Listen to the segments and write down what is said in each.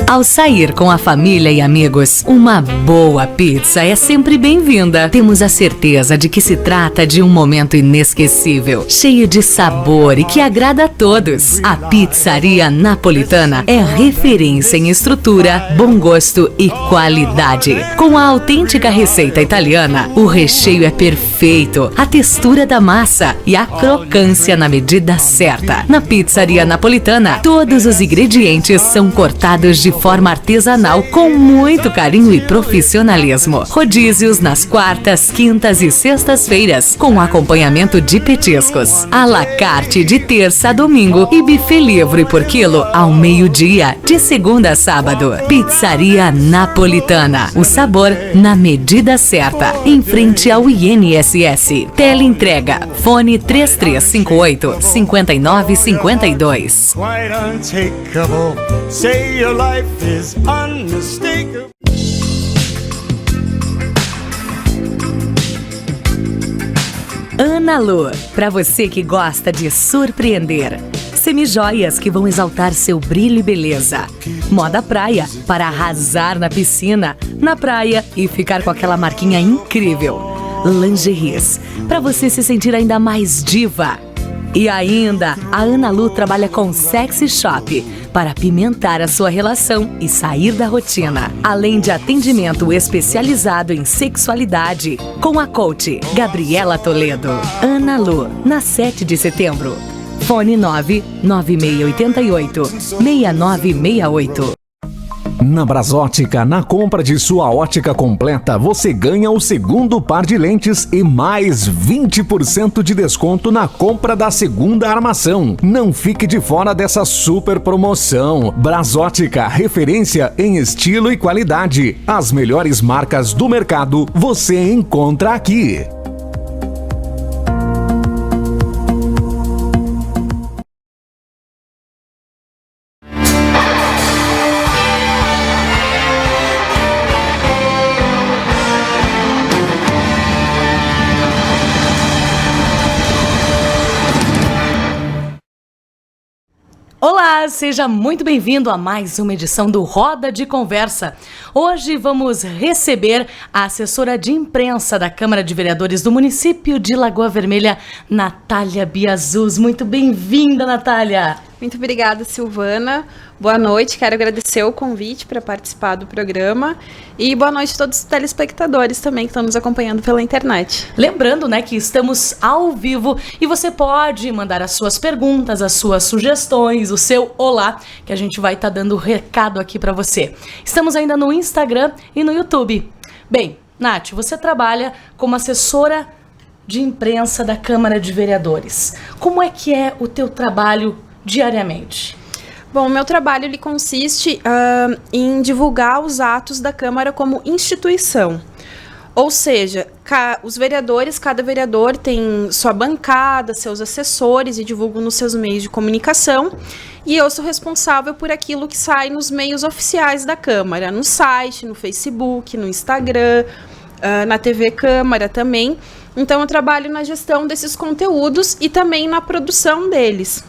Ao sair com a família e amigos, uma boa pizza é sempre bem-vinda. Temos a certeza de que se trata de um momento inesquecível, cheio de sabor e que agrada a todos. A Pizzaria Napolitana é referência em estrutura, bom gosto e qualidade. Com a autêntica receita italiana, o recheio é perfeito, a textura da massa e a crocância na medida certa. Na Pizzaria Napolitana, todos os ingredientes são cortados de forma artesanal com muito carinho e profissionalismo. Rodízios nas quartas, quintas e sextas-feiras, com acompanhamento de petiscos. À la carte de terça a domingo e buffet livre por quilo ao meio-dia, de segunda a sábado. Pizzaria Napolitana. O sabor na medida certa. Em frente ao INSS. Teleentrega. Fone 3358-5952. Quite untakeable. Say your life is unmistakable. Ana Lu, para você que gosta de surpreender. Semijoias que vão exaltar seu brilho e beleza. Moda praia para arrasar na piscina, na praia e ficar com aquela marquinha incrível. Lingeries para você se sentir ainda mais diva. E ainda, a Ana Lu trabalha com Sexy Shop para apimentar a sua relação e sair da rotina. Além de atendimento especializado em sexualidade, com a coach Gabriela Toledo. Ana Lu, na 7 de setembro. Fone 99688-6968. Na Brasótica, na compra de sua ótica completa, você ganha o segundo par de lentes e mais 20% de desconto na compra da segunda armação. Não fique de fora dessa super promoção. Brasótica, referência em estilo e qualidade. As melhores marcas do mercado você encontra aqui. Olá, seja muito bem-vindo a mais uma edição do Roda de Conversa. Hoje vamos receber a assessora de imprensa da Câmara de Vereadores do município de Lagoa Vermelha, Natália Biazuz. Muito bem-vinda, Natália! Muito obrigada, Silvana. Boa noite, quero agradecer o convite para participar do programa e boa noite a todos os telespectadores também que estão nos acompanhando pela internet. Lembrando, né, que estamos ao vivo e você pode mandar as suas perguntas, as suas sugestões, o seu olá, que a gente vai estar dando recado aqui para você. Estamos ainda no Instagram e no YouTube. Bem, Nath, você trabalha como assessora de imprensa da Câmara de Vereadores. Como é que é o teu trabalho diariamente? Bom, o meu trabalho ele consiste em divulgar os atos da Câmara como instituição. Ou seja, os vereadores, cada vereador tem sua bancada, seus assessores e divulgam nos seus meios de comunicação. E eu sou responsável por aquilo que sai nos meios oficiais da Câmara, no site, no Facebook, no Instagram, na TV Câmara também. Então eu trabalho na gestão desses conteúdos e também na produção deles.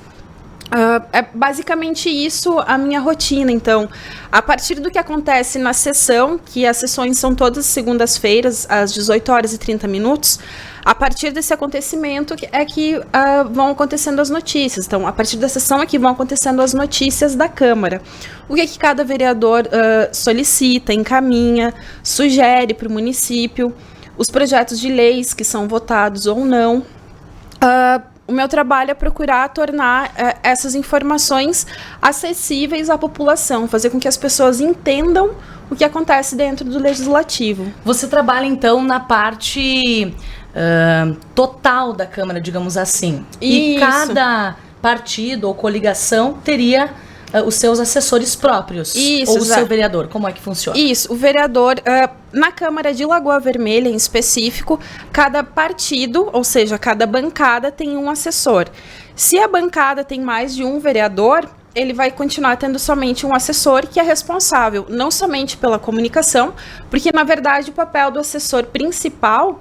É basicamente isso a minha rotina. Então, a partir do que acontece na sessão, que as sessões são todas segundas-feiras, às 18h30, a partir desse acontecimento é que vão acontecendo as notícias. Então, a partir da sessão é que vão acontecendo as notícias da Câmara. O que é que cada vereador solicita, encaminha, sugere para o município, os projetos de leis que são votados ou não. O meu trabalho é procurar tornar essas informações acessíveis à população, fazer com que as pessoas entendam o que acontece dentro do legislativo. Você trabalha, então, na parte total da Câmara, digamos assim. E cada partido ou coligação teria os seus assessores próprios. Isso, ou o seu vereador. Como é que funciona? Isso, o vereador, na Câmara de Lagoa Vermelha em específico, cada partido, ou seja, cada bancada tem um assessor. Se a bancada tem mais de um vereador, ele vai continuar tendo somente um assessor que é responsável não somente pela comunicação, porque na verdade o papel do assessor principal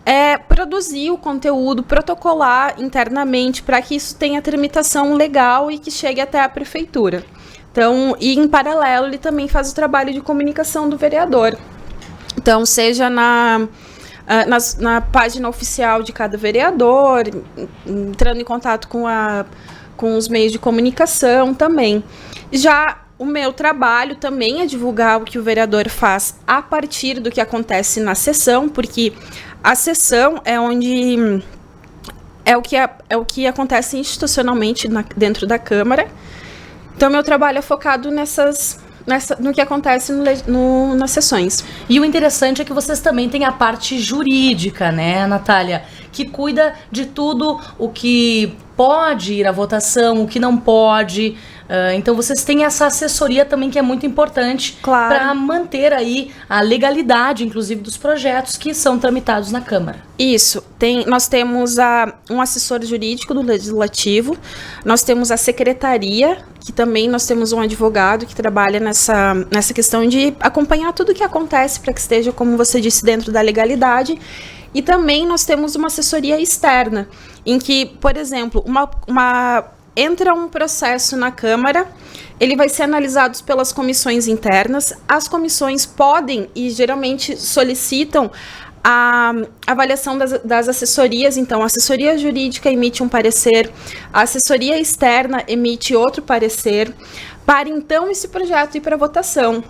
é produzir o conteúdo, protocolar internamente para que isso tenha tramitação legal e que chegue até a prefeitura. Então, e em paralelo, ele também faz o trabalho de comunicação do vereador. Então, seja na página oficial de cada vereador, entrando em contato com os meios de comunicação também. Já o meu trabalho também é divulgar o que o vereador faz a partir do que acontece na sessão, porque a sessão é onde é o que acontece institucionalmente dentro da Câmara. Então, meu trabalho é focado no que acontece nas sessões. E o interessante é que vocês também têm a parte jurídica, né, Natália? Que cuida de tudo o que pode ir à votação, o que não pode. Então vocês têm essa assessoria também que é muito importante para manter aí a legalidade, inclusive, dos projetos que são tramitados na Câmara. Isso. Nós temos um assessor jurídico do Legislativo, nós temos a secretaria, que também nós temos um advogado que trabalha nessa questão de acompanhar tudo o que acontece para que esteja, como você disse, dentro da legalidade. E também nós temos uma assessoria externa, em que, por exemplo, entra um processo na Câmara, ele vai ser analisado pelas comissões internas, as comissões podem e geralmente solicitam a avaliação das assessorias. Então, a assessoria jurídica emite um parecer, a assessoria externa emite outro parecer, para então esse projeto ir para votação.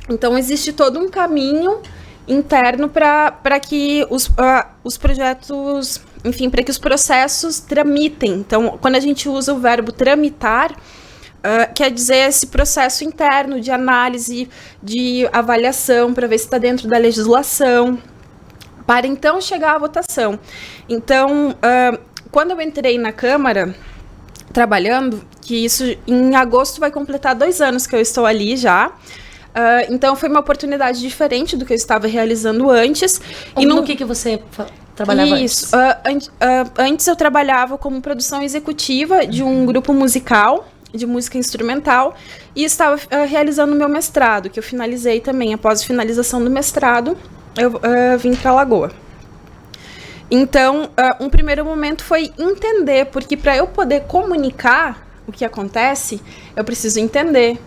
Então, existe todo um caminho interno para que os projetos, enfim, para que os processos tramitem. Então, quando a gente usa o verbo tramitar, quer dizer esse processo interno de análise, de avaliação, para ver se está dentro da legislação, para então chegar à votação. Então, quando eu entrei na Câmara, trabalhando, que isso em agosto vai completar 2 anos que eu estou ali já, então foi uma oportunidade diferente do que eu estava realizando antes. E no que você trabalhava antes? Antes eu trabalhava como produção executiva de um grupo musical, de música instrumental, e estava realizando o meu mestrado, que eu finalizei também. Após a finalização do mestrado, eu vim para Lagoa. Então, um primeiro momento foi entender, porque para eu poder comunicar o que acontece, eu preciso entender.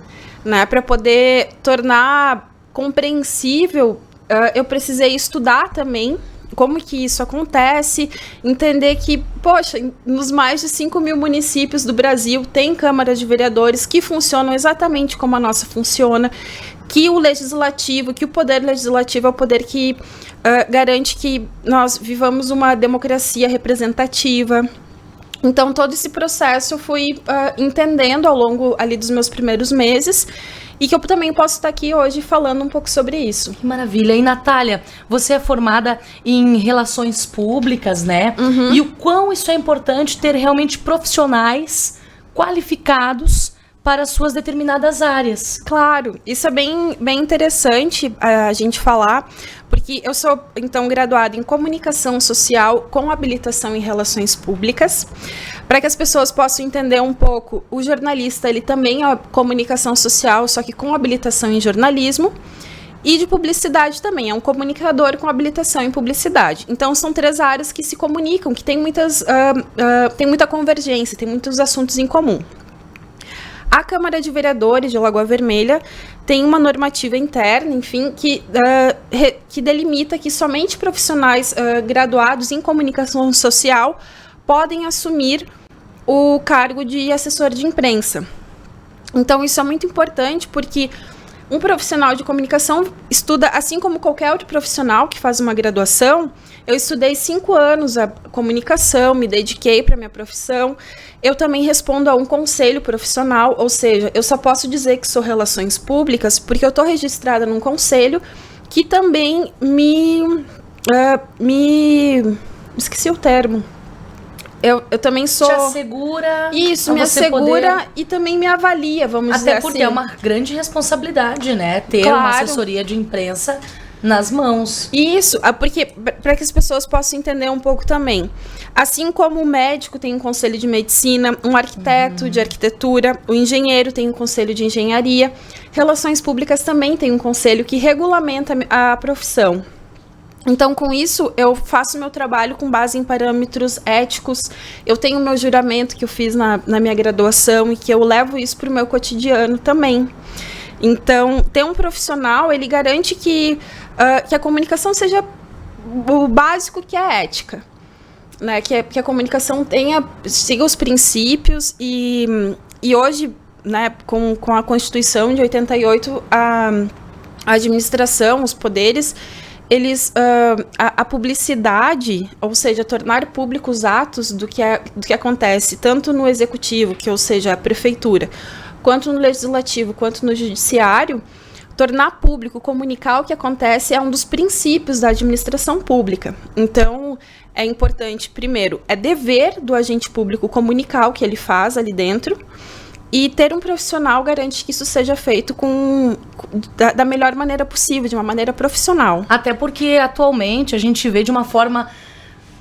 Né, para poder tornar compreensível, eu precisei estudar também como que isso acontece, entender que, poxa, nos mais de 5.000 municípios do Brasil tem câmaras de vereadores que funcionam exatamente como a nossa funciona, que o legislativo, que o poder legislativo é o poder que garante que nós vivamos uma democracia representativa. Então, todo esse processo eu fui entendendo ao longo ali dos meus primeiros meses, e que eu também posso estar aqui hoje falando um pouco sobre isso. Que maravilha. E, Natália, você é formada em relações públicas, né? Uhum. E o quão isso é importante ter realmente profissionais qualificados para as suas determinadas áreas. Claro, isso é bem interessante a gente falar, porque eu sou, então, graduada em comunicação social com habilitação em relações públicas. Para que as pessoas possam entender um pouco, o jornalista, ele também é comunicação social, só que com habilitação em jornalismo. E de publicidade também, é um comunicador com habilitação em publicidade. Então, são 3 áreas que se comunicam, que tem muita convergência, tem muitos assuntos em comum. A Câmara de Vereadores de Lagoa Vermelha tem uma normativa interna, enfim, que delimita que somente profissionais graduados em comunicação social podem assumir o cargo de assessor de imprensa. Então, isso é muito importante, porque um profissional de comunicação estuda, assim como qualquer outro profissional que faz uma graduação. Eu estudei 5 anos a comunicação, me dediquei para a minha profissão. Eu também respondo a um conselho profissional, ou seja, eu só posso dizer que sou relações públicas porque eu estou registrada num conselho que também esqueci o termo. Eu também sou... Te assegura... Isso, me assegura e também me avalia, vamos dizer assim. Até porque é uma grande responsabilidade, né? Ter uma assessoria de imprensa nas mãos. Isso, porque para que as pessoas possam entender um pouco também. Assim como o médico tem um conselho de medicina, um arquiteto de arquitetura, o engenheiro tem um conselho de engenharia, relações públicas também tem um conselho que regulamenta a profissão. Então, com isso, eu faço meu trabalho com base em parâmetros éticos. Eu tenho meu juramento que eu fiz na minha graduação e que eu levo isso para o meu cotidiano também. Então, ter um profissional, ele garante que a comunicação seja o básico, que é a ética. Né? Que a comunicação siga os princípios e hoje, né, com a Constituição de 88, a administração, os poderes, eles a publicidade, ou seja, tornar públicos os atos do que acontece tanto no executivo, que ou seja, a prefeitura, quanto no legislativo, quanto no judiciário, tornar público, comunicar o que acontece é um dos princípios da administração pública. Então, é importante, primeiro, é dever do agente público comunicar o que ele faz ali dentro, e ter um profissional garante que isso seja feito da melhor maneira possível, de uma maneira profissional. Até porque, atualmente, a gente vê de uma forma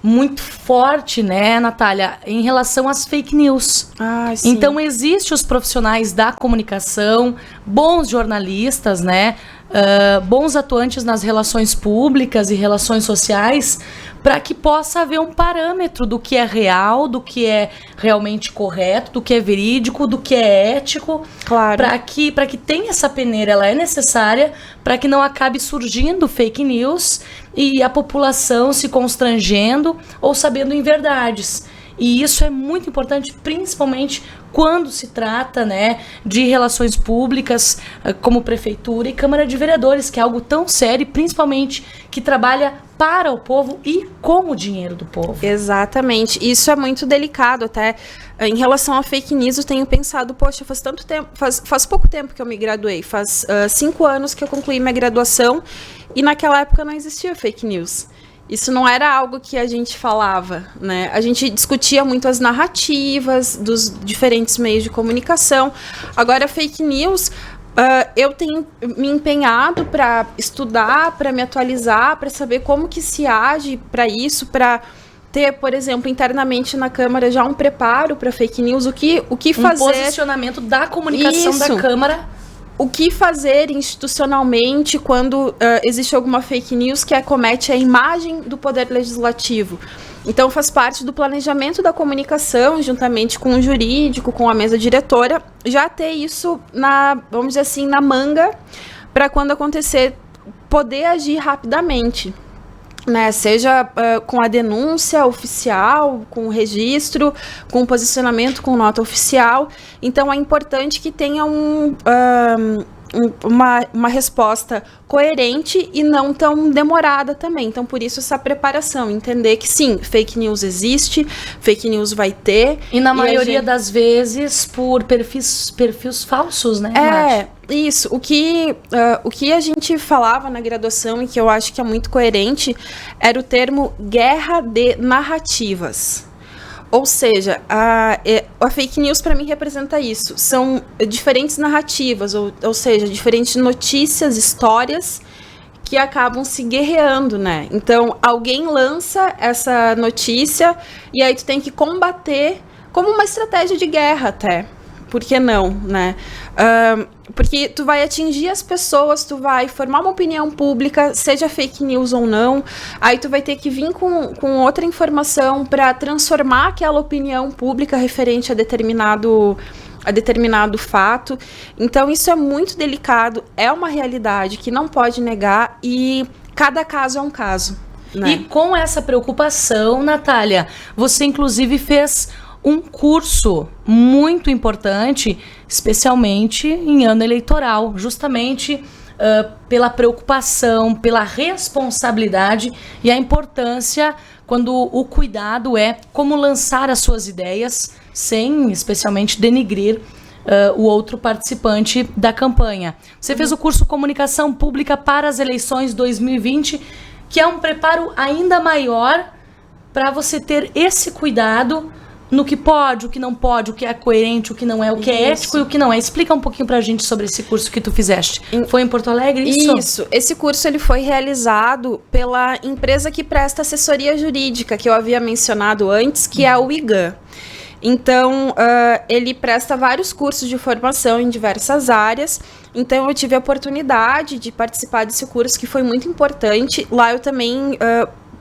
muito forte, né, Natália, em relação às fake news. Sim. Então, existem os profissionais da comunicação, bons jornalistas, né, bons atuantes nas relações públicas e relações sociais, para que possa haver um parâmetro do que é real, do que é realmente correto, do que é verídico, do que é ético. Claro. Para que tenha essa peneira, ela é necessária para que não acabe surgindo fake news e a população se constrangendo ou sabendo inverdades. E isso é muito importante, principalmente quando se trata, né, de relações públicas, como prefeitura e Câmara de Vereadores, que é algo tão sério e principalmente que trabalha para o povo e com o dinheiro do povo. Exatamente. Isso é muito delicado até. Em relação a fake news, eu tenho pensado, poxa, faz tanto tempo, faz pouco tempo que eu me graduei, faz 5 anos que eu concluí minha graduação e naquela época não existia fake news. Isso não era algo que a gente falava, né? A gente discutia muito as narrativas dos diferentes meios de comunicação. Agora, fake news, eu tenho me empenhado para estudar, para me atualizar, para saber como que se age para isso, para ter, por exemplo, internamente na Câmara já um preparo para fake news, o que fazer... Um posicionamento da comunicação da Câmara. O que fazer institucionalmente quando existe alguma fake news que acomete a imagem do Poder Legislativo. Então, faz parte do planejamento da comunicação, juntamente com o jurídico, com a mesa diretora, já ter isso, vamos dizer assim, na manga, para quando acontecer, poder agir rapidamente. Né, seja com a denúncia oficial, com o registro, com o posicionamento, com nota oficial. Então, é importante que tenha uma resposta coerente e não tão demorada também. Então, por isso, essa preparação. Entender que, sim, fake news existe, fake news vai ter. E na maioria das vezes, por perfis falsos, né, Nath? Isso, o que a gente falava na graduação e que eu acho que é muito coerente era o termo guerra de narrativas. Ou seja, a fake news para mim representa isso. São diferentes narrativas, ou seja, diferentes notícias, histórias que acabam se guerreando, né? Então, alguém lança essa notícia e aí tu tem que combater como uma estratégia de guerra até. Por que não, né? Porque tu vai atingir as pessoas, tu vai formar uma opinião pública, seja fake news ou não, aí tu vai ter que vir com outra informação para transformar aquela opinião pública referente a determinado fato. Então, isso é muito delicado, é uma realidade que não pode negar e cada caso é um caso. Né? E com essa preocupação, Natália, você inclusive fez um curso muito importante, especialmente em ano eleitoral, justamente pela preocupação, pela responsabilidade e a importância quando o cuidado é como lançar as suas ideias sem, especialmente, denigrir o outro participante da campanha. Você fez o curso Comunicação Pública para as Eleições 2020, que é um preparo ainda maior para você ter esse cuidado no que pode, o que não pode, o que é coerente, o que não é, o que é ético e o que não é. Explica um pouquinho pra gente sobre esse curso que tu fizeste. Foi em Porto Alegre, isso? Isso. Esse curso ele foi realizado pela empresa que presta assessoria jurídica, que eu havia mencionado antes, que é o IGAN. Então, ele presta vários cursos de formação em diversas áreas. Então, eu tive a oportunidade de participar desse curso, que foi muito importante. Lá eu também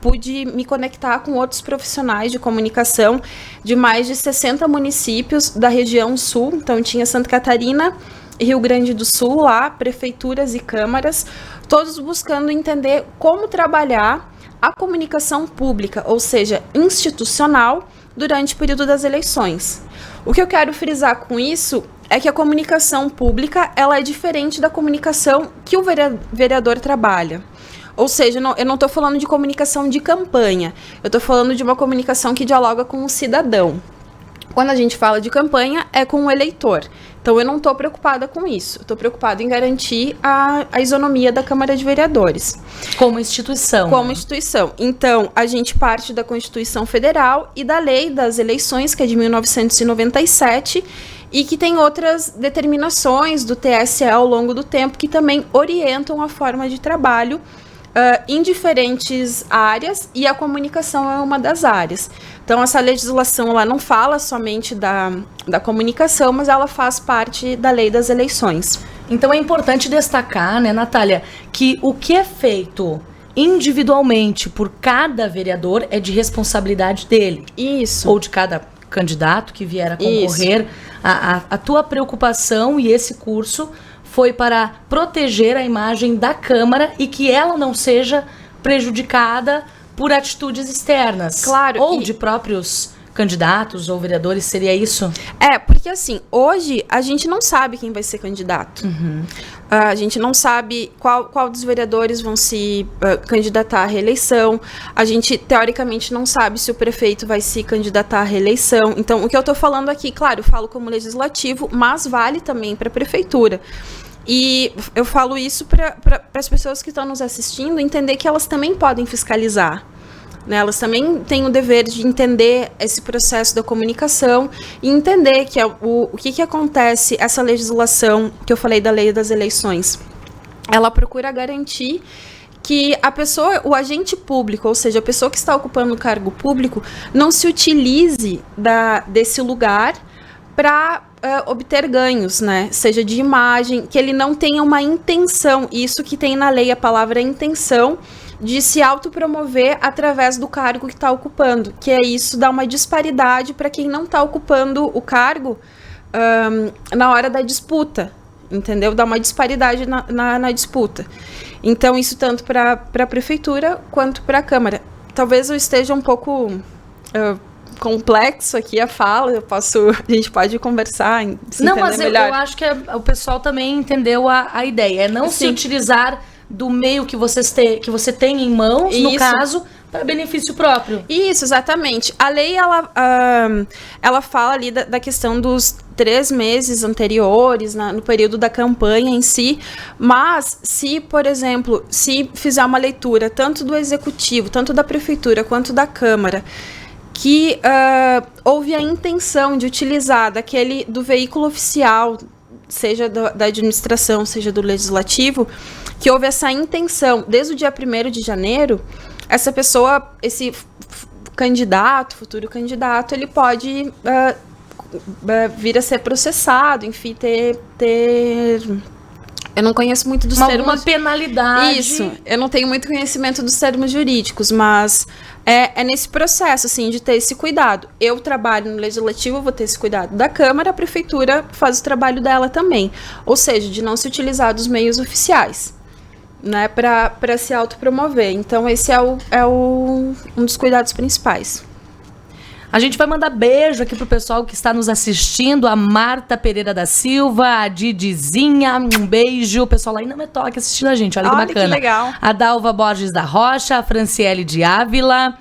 pude me conectar com outros profissionais de comunicação de mais de 60 municípios da região sul. Então, tinha Santa Catarina e Rio Grande do Sul lá, prefeituras e câmaras, todos buscando entender como trabalhar a comunicação pública, ou seja, institucional, durante o período das eleições. O que eu quero frisar com isso é que a comunicação pública ela é diferente da comunicação que o vereador trabalha. Ou seja, eu não estou falando de comunicação de campanha, eu estou falando de uma comunicação que dialoga com o cidadão. Quando a gente fala de campanha, é com o eleitor. Então, eu não estou preocupada com isso. Estou preocupada em garantir a isonomia da Câmara de Vereadores. Como instituição. Como instituição. Então, a gente parte da Constituição Federal e da Lei das Eleições, que é de 1997, e que tem outras determinações do TSE ao longo do tempo que também orientam a forma de trabalho em diferentes áreas, e a comunicação é uma das áreas. Então, essa legislação ela não fala somente da comunicação, mas ela faz parte da lei das eleições. Então, é importante destacar, né, Natália, que o que é feito individualmente por cada vereador é de responsabilidade dele. Isso. Ou de cada candidato que vier a concorrer. A tua preocupação e esse curso foi para proteger a imagem da Câmara e que ela não seja prejudicada por atitudes externas. Claro. Ou de próprios candidatos ou vereadores, seria isso? Porque assim, hoje a gente não sabe quem vai ser candidato. A gente não sabe qual dos vereadores vão se candidatar à reeleição. A gente, teoricamente, não sabe se o prefeito vai se candidatar à reeleição. Então, o que eu estou falando aqui, claro, eu falo como legislativo, mas vale também para a prefeitura. E eu falo isso para as pessoas que estão nos assistindo entender que elas também podem fiscalizar. Né? Elas também têm o dever de entender esse processo da comunicação e entender que o que acontece, essa legislação que eu falei da lei das eleições, ela procura garantir que a pessoa, o agente público, ou seja, a pessoa que está ocupando o cargo público, não se utilize desse lugar para obter ganhos, né? Seja de imagem, que ele não tenha uma intenção, isso que tem na lei a palavra intenção, de se autopromover através do cargo que está ocupando, que é isso, dá uma disparidade para quem não está ocupando o cargo na hora da disputa, entendeu? Dá uma disparidade na disputa. Então, isso tanto para a prefeitura quanto para a Câmara. Talvez eu esteja um pouco complexo aqui a fala, a gente pode conversar, não, mas eu acho que o pessoal também entendeu a ideia, é não se utilizar do meio que você tem em mãos, no caso, para benefício próprio. Isso, exatamente. A lei, ela fala ali da questão dos 3 meses anteriores, no período da campanha em si, mas se, por exemplo, se fizer uma leitura tanto do Executivo, tanto da Prefeitura, quanto da Câmara, que houve a intenção de utilizar do veículo oficial, seja da administração, seja do legislativo, que houve essa intenção, desde o dia 1º de janeiro, essa pessoa, esse futuro candidato, ele pode vir a ser processado, enfim, ter eu não conheço muito dos termos. Uma penalidade. Isso, eu não tenho muito conhecimento dos termos jurídicos, mas é nesse processo, assim, de ter esse cuidado. Eu trabalho no Legislativo, vou ter esse cuidado da Câmara, a Prefeitura faz o trabalho dela também. Ou seja, de não se utilizar dos meios oficiais, né, para se autopromover. Então, esse é um dos cuidados principais. A gente vai mandar beijo aqui pro pessoal que está nos assistindo, a Marta Pereira da Silva, a Didizinha, um beijo. O pessoal lá ainda me toca assistindo a gente, olha que bacana. Que legal. A Dalva Borges da Rocha, a Franciele de Ávila,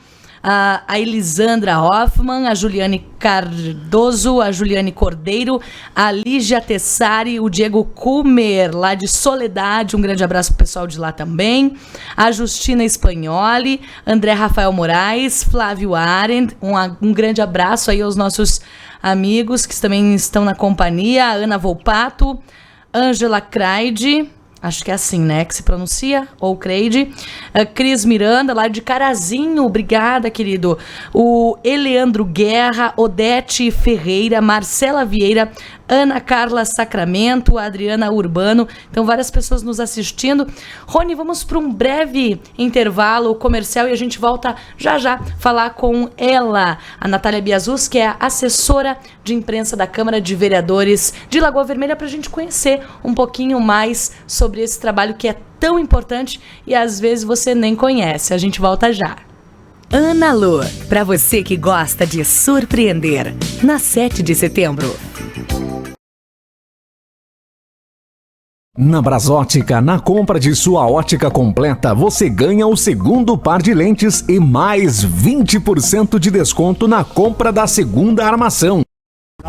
a Elisandra Hoffman, a Juliane Cardoso, a Juliane Cordeiro, a Lígia Tessari, o Diego Kumer, lá de Soledade, um grande abraço pro pessoal de lá também, a Justina Spagnoli, André Rafael Moraes, Flávio Arendt, um grande abraço aí aos nossos amigos que também estão na companhia, a Ana Volpato, Ângela Craide, Acho que é assim, né, que se pronuncia, ou Creide. Cris Miranda, lá de Carazinho, obrigada, querido. O Eleandro Guerra, Odete Ferreira, Marcela Vieira, Ana Carla Sacramento, Adriana Urbano. Então, várias pessoas nos assistindo. Rony, vamos para um breve intervalo comercial e a gente volta já já falar com ela, a Natália Biazus, que é a assessora de imprensa da Câmara de Vereadores de Lagoa Vermelha, para a gente conhecer um pouquinho mais sobre esse trabalho que é tão importante e às vezes você nem conhece. A gente volta já. Ana Lu, para você que gosta de surpreender, na 7 de setembro. Na Brasótica, na compra de sua ótica completa, você ganha o segundo par de lentes e mais 20% de desconto na compra da segunda armação.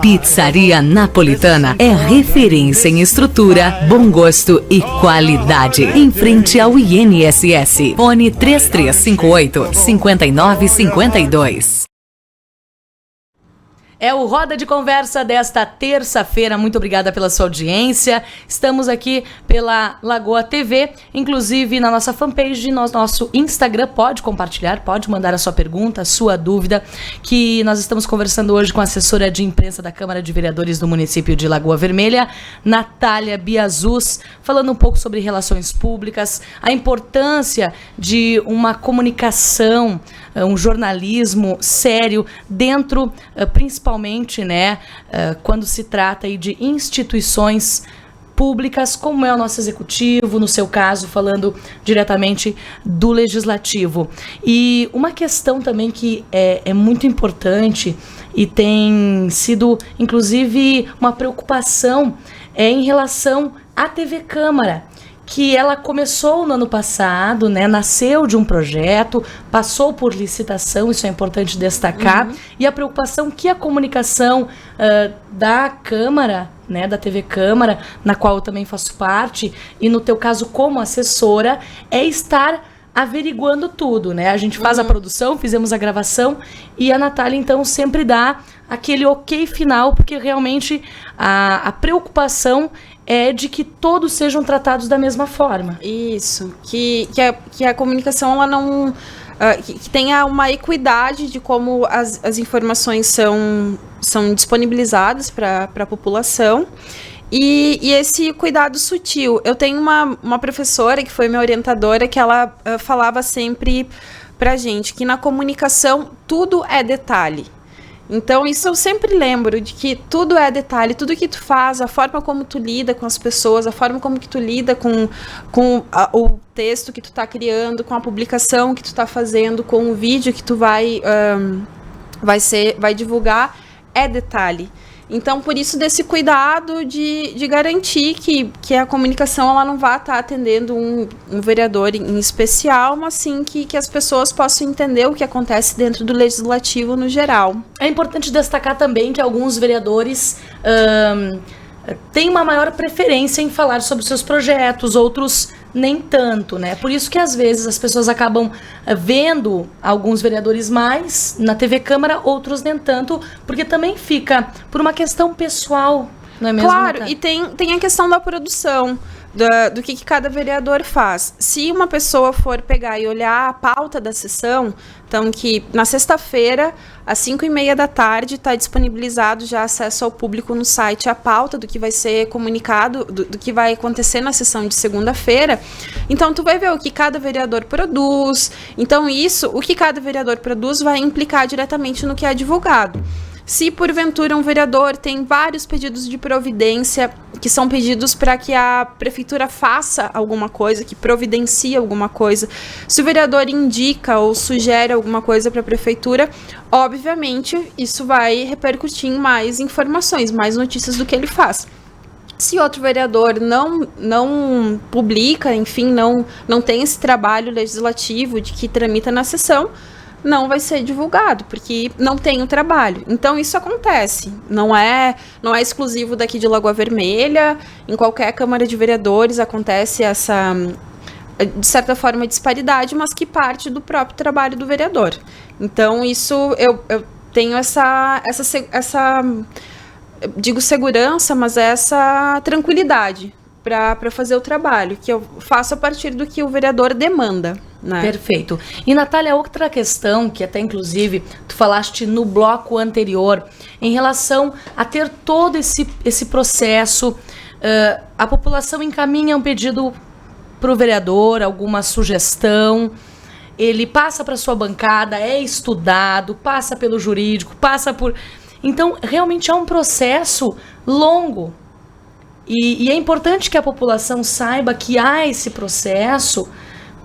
Pizzaria Napolitana é referência em estrutura, bom gosto e qualidade. Em frente ao INSS. Fone 3358-5952. É o Roda de Conversa desta terça-feira. Muito obrigada pela sua audiência. Estamos aqui pela Lagoa TV, inclusive na nossa fanpage, no nosso Instagram. Pode compartilhar, pode mandar a sua pergunta, a sua dúvida, que nós estamos conversando hoje com a assessora de imprensa da Câmara de Vereadores do município de Lagoa Vermelha, Natália Biazus, falando um pouco sobre relações públicas, a importância de uma comunicação, um jornalismo sério dentro, principalmente, né, quando se trata aí de instituições públicas, como é o nosso executivo, no seu caso, falando diretamente do legislativo. E uma questão também que é muito importante e tem sido, inclusive, uma preocupação em relação à TV Câmara, que ela começou no ano passado, né, nasceu de um projeto, passou por licitação, isso é importante destacar, e a preocupação que a comunicação da Câmara, né, da TV Câmara, na qual eu também faço parte, e no teu caso como assessora, é estar averiguando tudo, né? A gente faz a produção, fizemos a gravação, e a Natália, então, sempre dá aquele ok final, porque realmente a preocupação é de que todos sejam tratados da mesma forma. Isso, que a comunicação ela não que tenha uma equidade de como as informações são disponibilizadas para a população. E esse cuidado sutil. Eu tenho uma professora que foi minha orientadora, que ela falava sempre pra gente que na comunicação tudo é detalhe. Então, isso eu sempre lembro, de que tudo é detalhe, tudo que tu faz, a forma como tu lida com as pessoas, a forma como que tu lida com o texto que tu tá criando, com a publicação que tu tá fazendo, com o vídeo que tu vai divulgar, é detalhe. Então, por isso, desse cuidado de garantir que a comunicação ela não vá estar atendendo um vereador em especial, mas sim que as pessoas possam entender o que acontece dentro do legislativo no geral. É importante destacar também que alguns vereadores têm uma maior preferência em falar sobre seus projetos, outros nem tanto, né? Por isso que às vezes as pessoas acabam vendo alguns vereadores mais na TV Câmara, outros nem tanto, porque também fica por uma questão pessoal, não é mesmo? Claro, Natália? e tem a questão da produção, do que cada vereador faz. Se uma pessoa for pegar e olhar a pauta da sessão, então que na sexta-feira, às 5h30 da tarde, está disponibilizado já acesso ao público no site a pauta do que vai ser comunicado, do que vai acontecer na sessão de segunda-feira. Então, tu vai ver o que cada vereador produz. Então, o que cada vereador produz vai implicar diretamente no que é divulgado. Se, porventura, um vereador tem vários pedidos de providência, que são pedidos para que a prefeitura faça alguma coisa, que providencie alguma coisa, se o vereador indica ou sugere alguma coisa para a prefeitura, obviamente, isso vai repercutir em mais informações, mais notícias do que ele faz. Se outro vereador não publica, enfim, não tem esse trabalho legislativo de que tramita na sessão, não vai ser divulgado, porque não tem o trabalho. Então, isso acontece. Não é exclusivo daqui de Lagoa Vermelha. Em qualquer Câmara de Vereadores acontece essa, de certa forma, disparidade, mas que parte do próprio trabalho do vereador. Então, isso eu tenho essa digo segurança, mas essa tranquilidade para fazer o trabalho, que eu faço a partir do que o vereador demanda, né? Perfeito. E, Natália, outra questão, que até inclusive tu falaste no bloco anterior, em relação a ter todo esse processo, a população encaminha um pedido para o vereador, alguma sugestão, ele passa para sua bancada, é estudado, passa pelo jurídico, passa por... Então, realmente é um processo longo. E é importante que a população saiba que há esse processo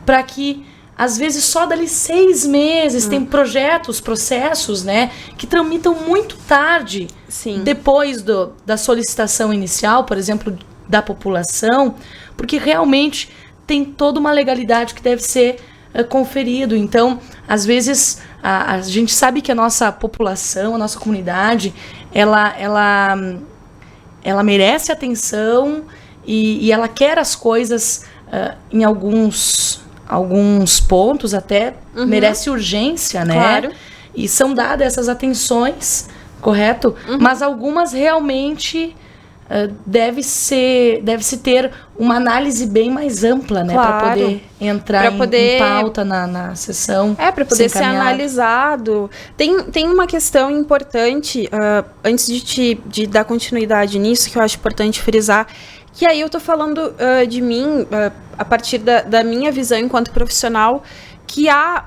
para que, às vezes, só dali 6 meses tem processos, né, que tramitam muito tarde, Sim. depois da solicitação inicial, por exemplo, da população, porque realmente tem toda uma legalidade que deve ser conferido. Então, às vezes, a gente sabe que a nossa população, a nossa comunidade, ela merece atenção e ela quer as coisas em alguns pontos até merece urgência, né? Claro. E são dadas essas atenções, correto? Mas algumas realmente deve-se ter uma análise bem mais ampla, né? Claro. Para poder entrar em pauta na sessão. Para poder ser analisado. Tem uma questão importante, antes de dar continuidade nisso, que eu acho importante frisar, que aí eu tô falando de mim, a partir da minha visão enquanto profissional, que há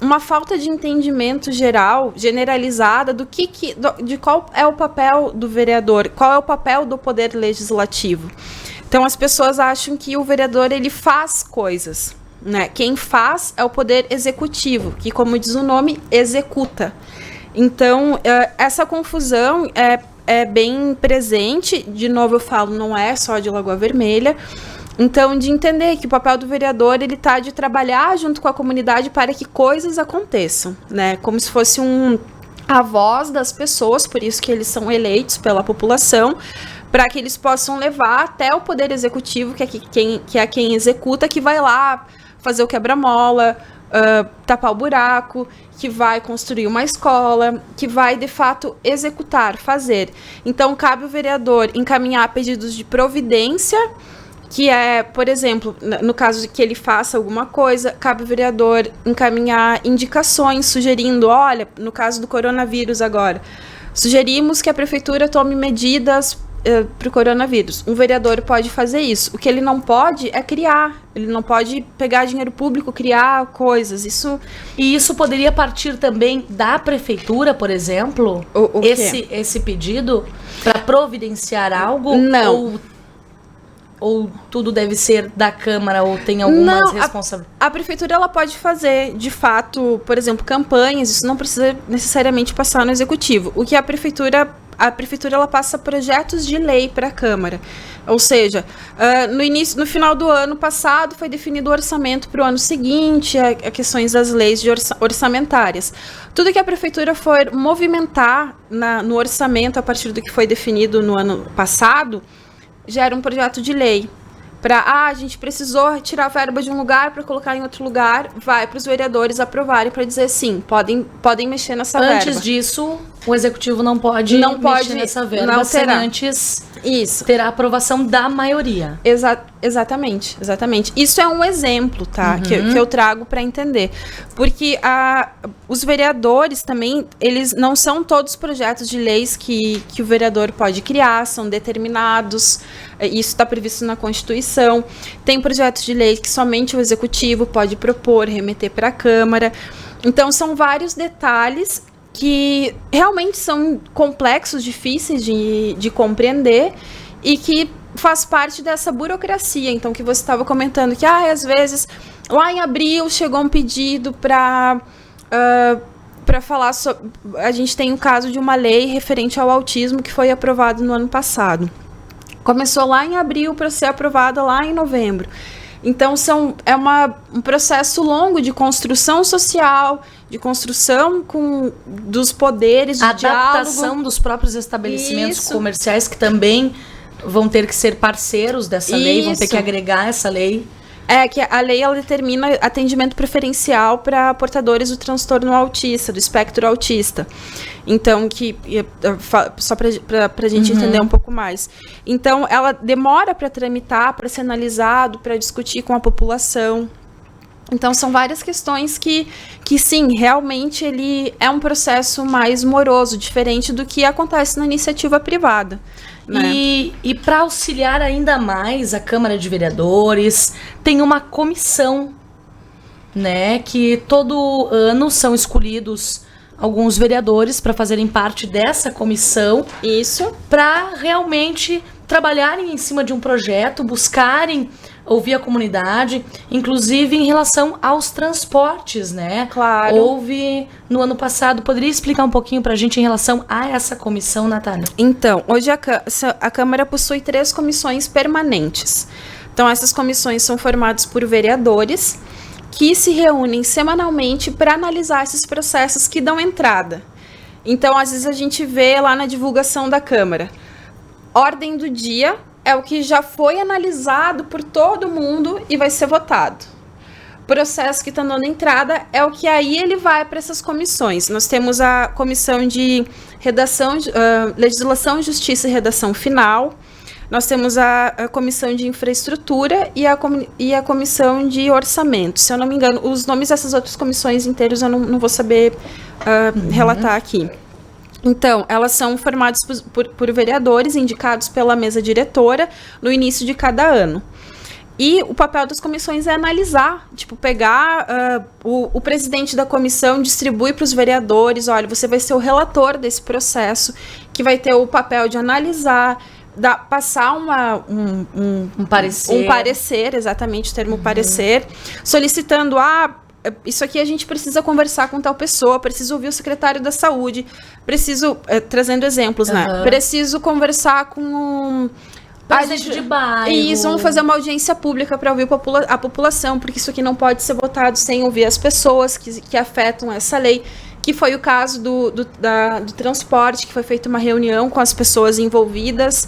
uma falta de entendimento generalizada de qual é o papel do vereador, qual é o papel do poder legislativo. Então, as pessoas acham que o vereador, ele faz coisas, né? Quem faz é o poder executivo, que, como diz o nome, executa. Então, essa confusão é bem presente. De novo, eu falo, não é só de Lagoa Vermelha. Então, de entender que o papel do vereador, ele tá de trabalhar junto com a comunidade para que coisas aconteçam, né? Como se fosse a voz das pessoas, por isso que eles são eleitos pela população, para que eles possam levar até o poder executivo, que é quem executa, que vai lá fazer o quebra-mola, tapar o buraco, que vai construir uma escola, que vai, de fato, executar, fazer. Então, cabe ao vereador encaminhar pedidos de providência, que é, por exemplo, no caso de que ele faça alguma coisa, cabe ao vereador encaminhar indicações, sugerindo, olha, no caso do coronavírus agora, sugerimos que a prefeitura tome medidas para o coronavírus. Um vereador pode fazer isso. O que ele não pode é criar. Ele não pode pegar dinheiro público, criar coisas. E isso poderia partir também da prefeitura, por exemplo? O quê? Esse pedido para providenciar algo? Não. Ou tudo deve ser da Câmara, ou tem algumas responsabilidades? A prefeitura, ela pode fazer, de fato, por exemplo, campanhas. Isso não precisa necessariamente passar no executivo. O que a prefeitura ela passa projetos de lei para a Câmara. Ou seja, no final do ano passado foi definido o orçamento para o ano seguinte, a questões das leis orçamentárias. Tudo que a prefeitura for movimentar no orçamento a partir do que foi definido no ano passado, gera um projeto de lei. A gente precisou tirar a verba de um lugar para colocar em outro lugar, vai para os vereadores aprovarem para dizer sim, podem mexer nessa verba. Antes disso, o executivo não pode mexer nessa verba, sem antes ter a aprovação da maioria. Exatamente. Isso é um exemplo, tá? Que eu trago para entender. Porque os vereadores também, eles não são todos projetos de leis que o vereador pode criar, são determinados, isso está previsto na Constituição. Tem projetos de lei que somente o executivo pode propor, remeter para a Câmara. Então, são vários detalhes que realmente são complexos, difíceis de compreender e que faz parte dessa burocracia. Então, que você estava comentando que, às vezes, lá em abril chegou um pedido para falar sobre... A gente tem o caso de uma lei referente ao autismo que foi aprovado no ano passado. Começou lá em abril para ser aprovada lá em novembro. Então, é um processo longo de construção social, de construção dos poderes, de adaptação diálogo. Dos próprios estabelecimentos comerciais, que também vão ter que ser parceiros dessa lei, vão ter que agregar essa lei. É que a lei, ela determina atendimento preferencial para portadores do transtorno autista, do espectro autista. Então, só para a gente entender um pouco mais. Então, ela demora para tramitar, para ser analisado, para discutir com a população. Então, são várias questões que sim, realmente ele é um processo mais moroso, diferente do que acontece na iniciativa privada. Né? E para auxiliar ainda mais a Câmara de Vereadores, tem uma comissão, né, que todo ano são escolhidos alguns vereadores para fazerem parte dessa comissão. Isso. Para realmente trabalharem em cima de um projeto, buscarem ouvir a comunidade, inclusive em relação aos transportes, né? Claro. Houve no ano passado. Poderia explicar um pouquinho para a gente em relação a essa comissão, Natália? Então, hoje a Câmara possui 3 comissões permanentes. Então, essas comissões são formadas por vereadores que se reúnem semanalmente para analisar esses processos que dão entrada. Então, às vezes a gente vê lá na divulgação da Câmara, ordem do dia é o que já foi analisado por todo mundo e vai ser votado. Processo que está dando entrada é o que aí ele vai para essas comissões. Nós temos a comissão de redação, legislação, justiça e redação final. Nós temos a comissão de infraestrutura e a comissão de orçamento. Se eu não me engano, os nomes dessas outras comissões inteiros eu não vou saber relatar aqui. Então, elas são formadas por vereadores indicados pela mesa diretora no início de cada ano. E o papel das comissões é analisar, tipo, pegar o presidente da comissão, distribui para os vereadores, olha, você vai ser o relator desse processo, que vai ter o papel de analisar, passar um parecer. Um parecer, exatamente, o termo parecer, solicitando, isso aqui a gente precisa conversar com tal pessoa, preciso ouvir o secretário da saúde, preciso, trazendo exemplos, né? Preciso conversar com presidente de bairro. Isso, vamos fazer uma audiência pública para ouvir a população, porque isso aqui não pode ser votado sem ouvir as pessoas que afetam essa lei, que foi o caso do transporte, que foi feita uma reunião com as pessoas envolvidas.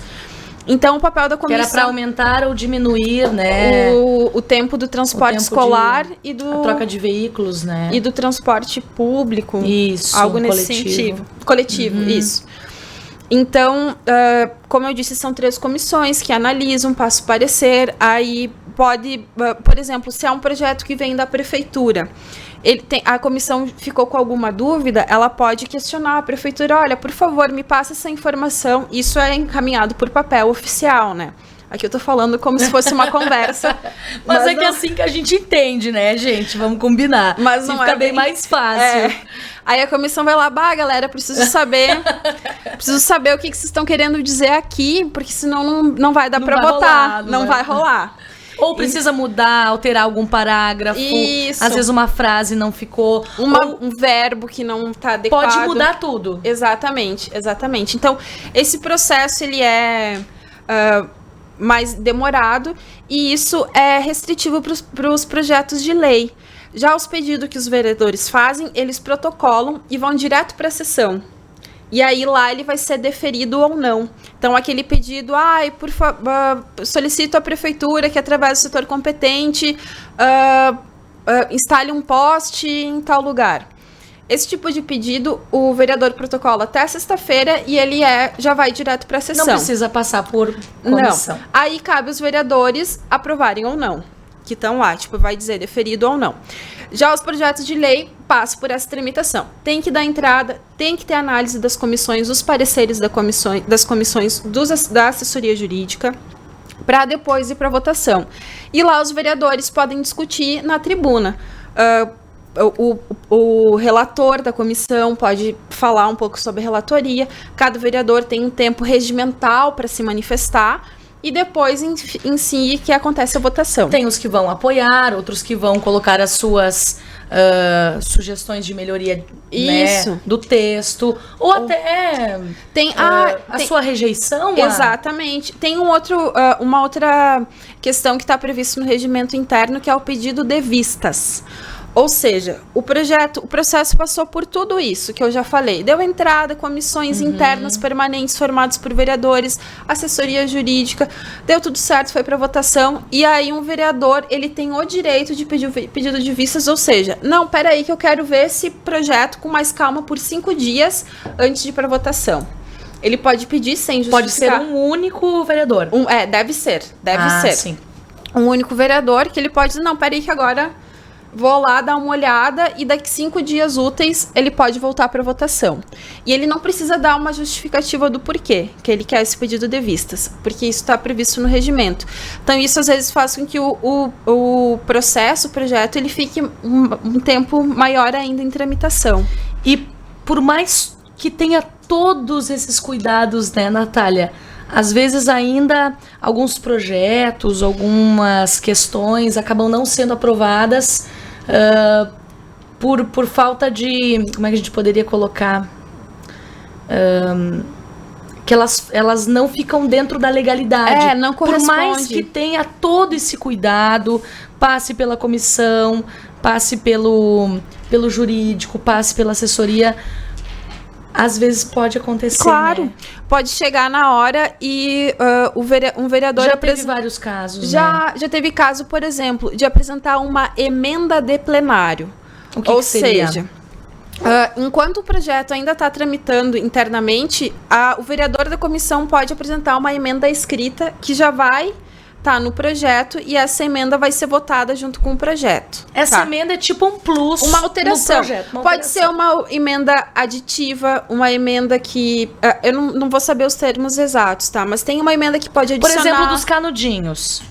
Então, o papel da comissão... Que era para aumentar ou diminuir, né? O tempo do transporte escolar e do... A troca de veículos, né? E do transporte público. Isso, algo nesse sentido. Coletivo, isso. Então, como eu disse, são 3 comissões que analisam, passam parecer. Aí pode, por exemplo, se é um projeto que vem da prefeitura, a comissão ficou com alguma dúvida, ela pode questionar a prefeitura, olha, por favor, me passa essa informação. Isso é encaminhado por papel oficial, né? Aqui eu tô falando como se fosse uma conversa. mas é que é assim que a gente entende, né, gente? Vamos combinar. Mas não fica bem mais fácil. Aí a comissão vai lá, galera, preciso saber o que vocês estão querendo dizer aqui, porque senão não vai dar para votar. Não vai rolar. Ou precisa mudar, alterar algum parágrafo. Isso. Às vezes uma frase não ficou. Um verbo que não está adequado. Pode mudar tudo. Exatamente. Então, esse processo, ele é mais demorado e isso é restritivo para os projetos de lei. Já os pedidos que os vereadores fazem, eles protocolam e vão direto para a sessão. E aí lá ele vai ser deferido ou não. Então aquele pedido, por favor, solicito à prefeitura que através do setor competente instale um poste em tal lugar. Esse tipo de pedido, o vereador protocola até sexta-feira e ele já vai direto para a sessão. Não precisa passar por comissão. Não. Aí cabe os vereadores aprovarem ou não, que estão lá, vai dizer deferido ou não. Já os projetos de lei passam por essa tramitação. Tem que dar entrada, tem que ter análise das comissões, os pareceres das comissões da assessoria jurídica, para depois ir para votação. E lá os vereadores podem discutir na tribuna. O relator da comissão pode falar um pouco sobre a relatoria. Cada vereador tem um tempo regimental para se manifestar. E depois, em si, que acontece a votação. Tem os que vão apoiar, outros que vão colocar as suas sugestões de melhoria, né, do texto. Ou até tem sua rejeição. Exatamente. Tem uma outra questão que está prevista no regimento interno, que é o pedido de vistas. Ou seja, o processo passou por tudo isso que eu já falei. Deu entrada, comissões internas permanentes formadas por vereadores, assessoria jurídica, deu tudo certo, foi para votação. E aí um vereador, ele tem o direito de pedir o pedido de vistas, ou seja, não, peraí que eu quero ver esse projeto com mais calma por 5 dias antes de ir para votação. Ele pode pedir sem justificar. Pode ser um único vereador. Deve ser. Sim. Um único vereador que ele pode dizer, não, peraí que agora vou lá dar uma olhada e daqui 5 dias úteis ele pode voltar para votação. E ele não precisa dar uma justificativa do porquê que ele quer esse pedido de vistas, porque isso está previsto no regimento. Então isso às vezes faz com que o projeto, ele fique um tempo maior ainda em tramitação. E por mais que tenha todos esses cuidados, né, Natália? Às vezes ainda alguns projetos, algumas questões acabam não sendo aprovadas por falta de... Como é que a gente poderia colocar? Que elas não ficam dentro da legalidade. Não corresponde. Por mais que tenha todo esse cuidado, passe pela comissão, passe pelo jurídico, passe pela assessoria... Às vezes pode acontecer, claro, né? Pode chegar na hora e um vereador... Já teve vários casos, já teve caso, por exemplo, de apresentar uma emenda de plenário. O que seria? Ou seja, enquanto o projeto ainda está tramitando internamente, o vereador da comissão pode apresentar uma emenda escrita que já vai... Tá no projeto e essa emenda vai ser votada junto com o projeto. Essa emenda é tipo um plus, uma alteração. No projeto. Pode ser uma emenda aditiva, uma emenda que... eu não vou saber os termos exatos, tá? Mas tem uma emenda que pode adicionar... Por exemplo, dos canudinhos.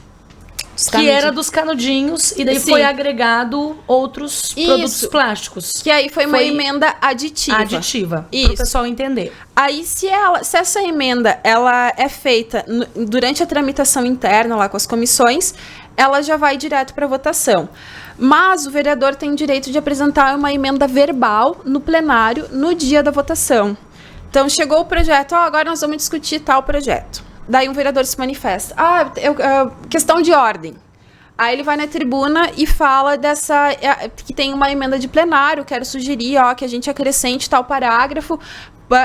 Que era dos canudinhos e daí foi agregado outros produtos plásticos. Que aí foi uma emenda aditiva. Aditiva, para o pessoal entender. Aí, se essa emenda ela é feita durante a tramitação interna lá com as comissões, ela já vai direto para votação. Mas o vereador tem direito de apresentar uma emenda verbal no plenário no dia da votação. Então, chegou o projeto, agora nós vamos discutir tal projeto. Daí um vereador se manifesta. Questão de ordem. Aí ele vai na tribuna e fala que tem uma emenda de plenário, quero sugerir que a gente acrescente tal parágrafo.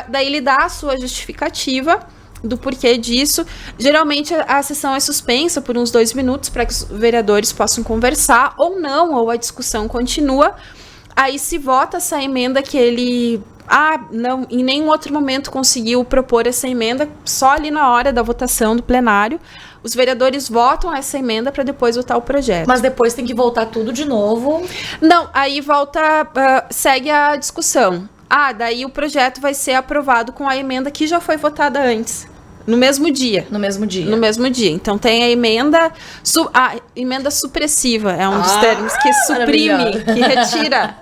Daí ele dá a sua justificativa do porquê disso. Geralmente a sessão é suspensa por uns 2 minutos para que os vereadores possam conversar ou não, ou a discussão continua. Aí se vota essa emenda que ele... não, em nenhum outro momento conseguiu propor essa emenda, só ali na hora da votação do plenário. Os vereadores votam essa emenda para depois votar o projeto. Mas depois tem que voltar tudo de novo? Não, aí volta, segue a discussão. Daí o projeto vai ser aprovado com a emenda que já foi votada antes. No mesmo dia. No mesmo dia. No mesmo dia. Então tem a emenda... emenda supressiva. É um dos termos que suprime, que retira...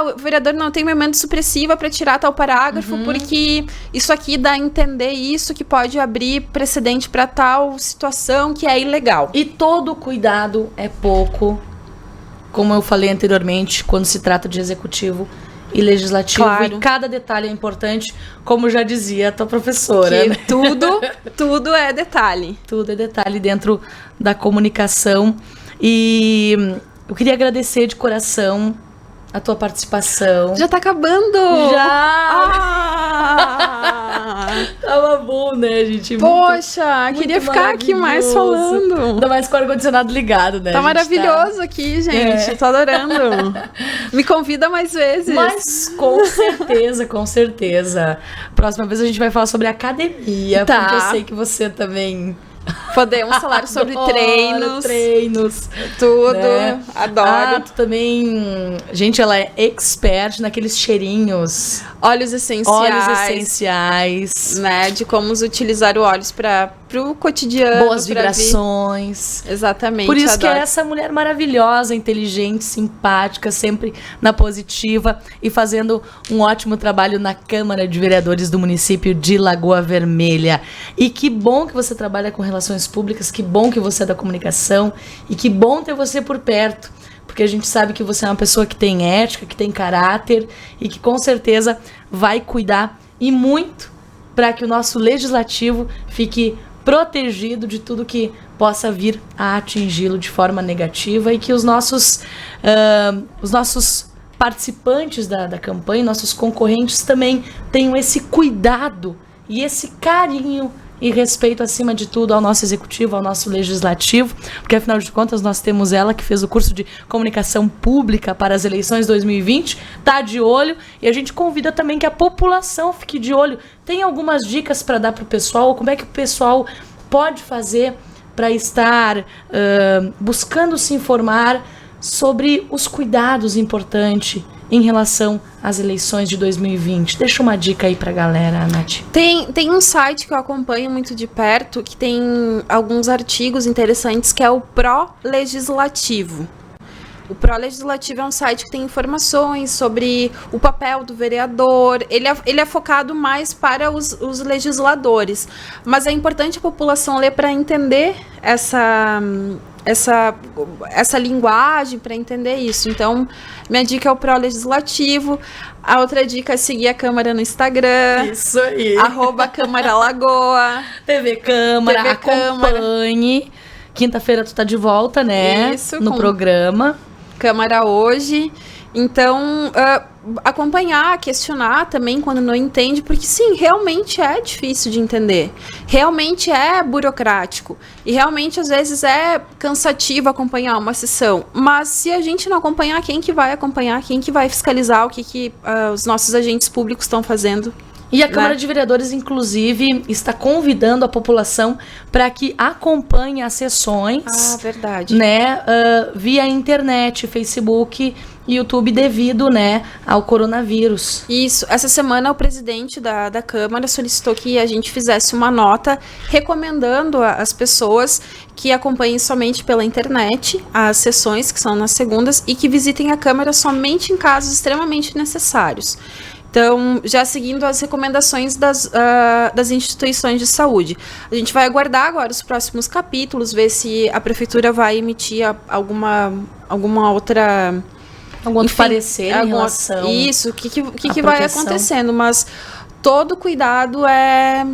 o vereador não tem uma emenda supressiva para tirar tal parágrafo, porque isso aqui dá a entender isso, que pode abrir precedente para tal situação que é ilegal. E todo cuidado é pouco, como eu falei anteriormente, quando se trata de executivo e legislativo. Claro. E cada detalhe é importante, como já dizia a tua professora. Que tudo é detalhe. Tudo é detalhe dentro da comunicação. E eu queria agradecer de coração a tua participação. Já tá acabando! Tava bom, né, gente? Poxa, queria ficar aqui mais falando. Ainda mais com o ar-condicionado ligado, né? Tá maravilhoso aqui, gente. Tô adorando. Me convida mais vezes. Mas com certeza, com certeza. Próxima vez a gente vai falar sobre academia, porque eu sei que você também... Podemos falar sobre treinos. Tudo. Né? Adoro. Tu também... Gente, ela é expert naqueles cheirinhos. Óleos essenciais. Né? De como utilizar o óleos pro cotidiano. Boas vibrações. Exatamente. Por isso adoro. Que é essa mulher maravilhosa, inteligente, simpática, sempre na positiva e fazendo um ótimo trabalho na Câmara de Vereadores do município de Lagoa Vermelha. E que bom que você trabalha com relações públicas, que bom que você é da comunicação e que bom ter você por perto, porque a gente sabe que você é uma pessoa que tem ética, que tem caráter e que com certeza vai cuidar e muito para que o nosso legislativo fique protegido de tudo que possa vir a atingi-lo de forma negativa e que os nossos participantes da campanha, nossos concorrentes também tenham esse cuidado e esse carinho e respeito, acima de tudo, ao nosso executivo, ao nosso legislativo, porque afinal de contas nós temos ela que fez o curso de comunicação pública para as eleições 2020, tá de olho, e a gente convida também que a população fique de olho. Tem algumas dicas para dar para o pessoal, ou como é que o pessoal pode fazer para estar buscando se informar sobre os cuidados importantes em relação às eleições de 2020. Deixa uma dica aí pra galera, Nath. Tem um site que eu acompanho muito de perto, que tem alguns artigos interessantes, que é o Pró-Legislativo. O Pró-Legislativo é um site que tem informações sobre o papel do vereador. Ele é focado mais para os legisladores. Mas é importante a população ler para entender essa linguagem, para entender isso. Então, minha dica é o Pró-Legislativo. A outra dica é seguir a Câmara no Instagram. Isso aí. @Câmara Lagoa. TV Câmara, acompanhe. Quinta-feira tu tá de volta, né? Isso, no programa. Câmara Hoje. Então, acompanhar, questionar também quando não entende, porque sim, realmente é difícil de entender. Realmente é burocrático. E realmente, às vezes, é cansativo acompanhar uma sessão. Mas se a gente não acompanhar, quem que vai acompanhar? Quem que vai fiscalizar o que os nossos agentes públicos estão fazendo? E a Câmara de Vereadores, inclusive, está convidando a população para que acompanhe as sessões. Ah, verdade. Né, via internet, Facebook, YouTube, devido, né, ao coronavírus. Isso. Essa semana, o presidente da Câmara solicitou que a gente fizesse uma nota recomendando às pessoas que acompanhem somente pela internet as sessões, que são nas segundas, e que visitem a Câmara somente em casos extremamente necessários. Então, já seguindo as recomendações das instituições de saúde. A gente vai aguardar agora os próximos capítulos, ver se a Prefeitura vai emitir alguma outra... Algum outro parecer em relação... Isso, o que vai acontecendo. Mas todo cuidado é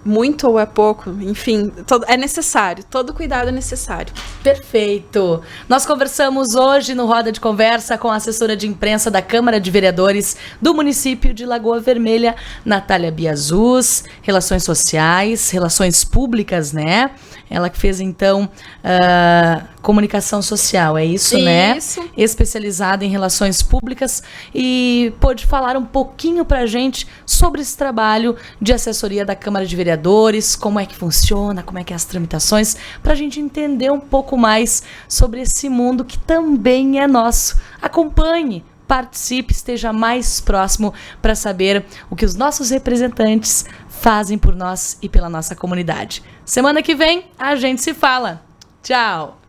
muito ou é pouco, enfim, é necessário, todo cuidado é necessário. Perfeito. Nós conversamos hoje no Roda de Conversa com a assessora de imprensa da Câmara de Vereadores do município de Lagoa Vermelha, Natália Biazus, Relações Sociais, Relações Públicas, né? Ela que fez, então, comunicação social, é isso, né? Isso. Especializada em relações públicas e pôde falar um pouquinho pra gente sobre esse trabalho de assessoria da Câmara de Vereadores, como é que funciona, como é que é as tramitações, pra gente entender um pouco mais sobre esse mundo que também é nosso. Acompanhe, participe, esteja mais próximo para saber o que os nossos representantes fazem por nós e pela nossa comunidade. Semana que vem, a gente se fala. Tchau!